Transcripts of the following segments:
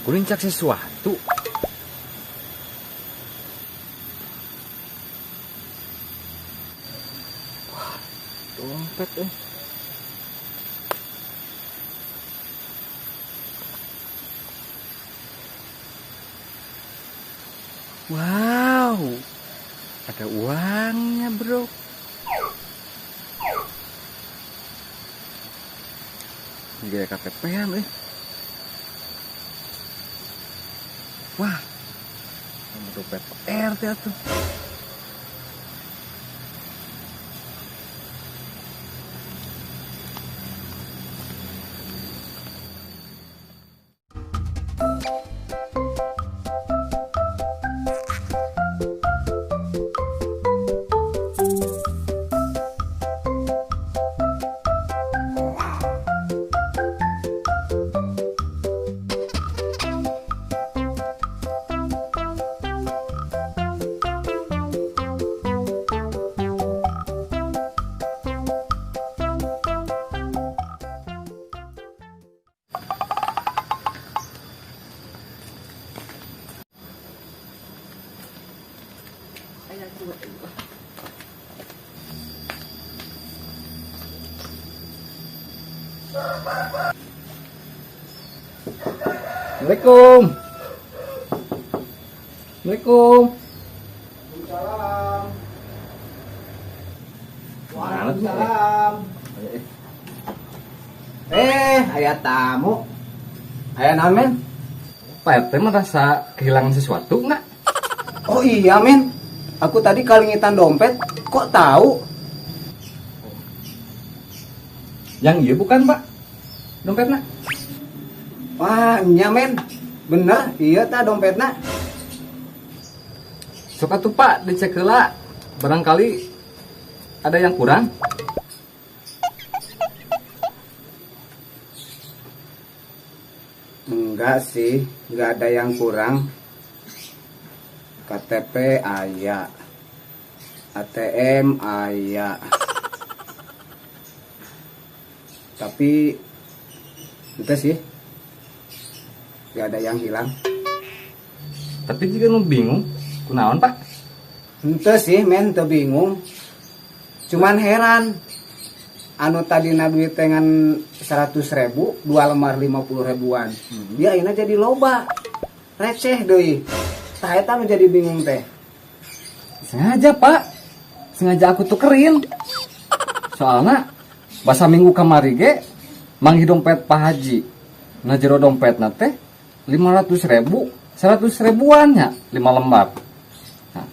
Kurincak sesuatu. Wah, dompet eh. Wow, ada uangnya bro. Gaya KTP-an eh. Wah, nomor dompet RT tuh. Assalamualaikum. Assalamualaikum. Waalaikumsalam. Waalaikumsalam. Aya tamu. Aya naon, men? Pak RT merasa kehilangan sesuatu nggak? Oh iya, men. Aku tadi kalingitan dompet, kok tahu? Yang iya bukan Pak? Dompetnya? Wah, nya, men. Bener, iya ta dompetna. Sok atuh Pak, dicek heula. Barangkali ada yang kurang. Enggak sih, enggak ada yang kurang. KTP aya. ATM aya. Tapi itu sih enggak ada yang hilang. Tapi jika nu bingung, kunaon Pak? Ente sih men teu bingung. Cuman heran. Anu tadina duit dengan 100.000, 2 lembar 50 ribuan. Dia ayeuna jadi loba. Receh deui. Tah eta nu jadi bingung teh. Sengaja Pak. Sengaja aku tukerin. Soalnya basa minggu kamari ge manggi dompet Pak Haji. Nah jero dompetna teh 500.000, 100 ribuannya 5 lembar. Nah,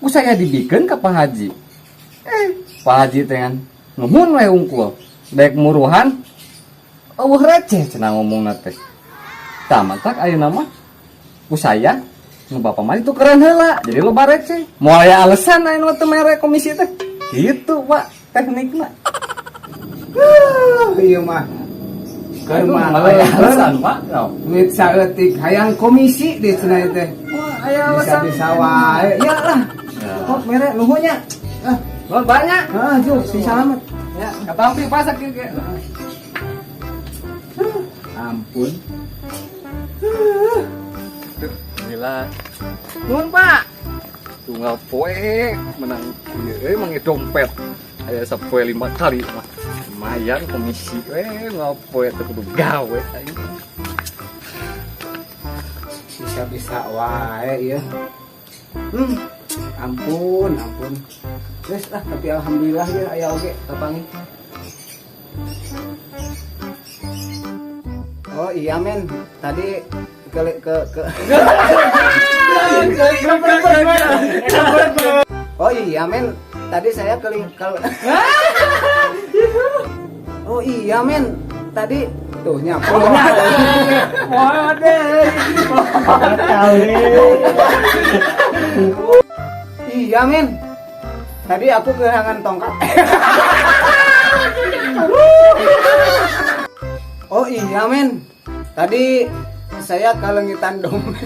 saya dibikeun ka Pak Haji. Pak Haji teh kan nuhun we unggul. Daek muruhan. Eueuh receh cenah ngomongna teh. Tah matak ayeuna mah ku saya nu bapak mah ditukeran heula. Jadi loba receh. Moal aya alesan anu teu mere komisi teh. Gitu Pak teknikna. Ieu mah Kan malah alasan Pak. duit saeutik hayang komisi di cenah teh. Wah, aya alasan. Bisa wae. Ya lah. Kok mere nuhunnya. Nuhun banyak. Juk si salamet. Ya, katampi Pak sakieu ge. Ampun. Gila. Nuhun Pak. Tunggal poe menang ieu mangi dompet. Aya sapoe 5 kali mah. Lumayan komisi we ngapoe teu kudu gawe aing. Bisa-bisa wae ya. Ampun. Wes lah, tapi alhamdulillah ya aya oge tapangi. Oh iya men, tadi Oh iya men, tadi saya Oh iya men, tadi tuh nyapa. Iya men, tadi aku kehilangan tongkat. Oh iya men, tadi saya kalengitan dompet.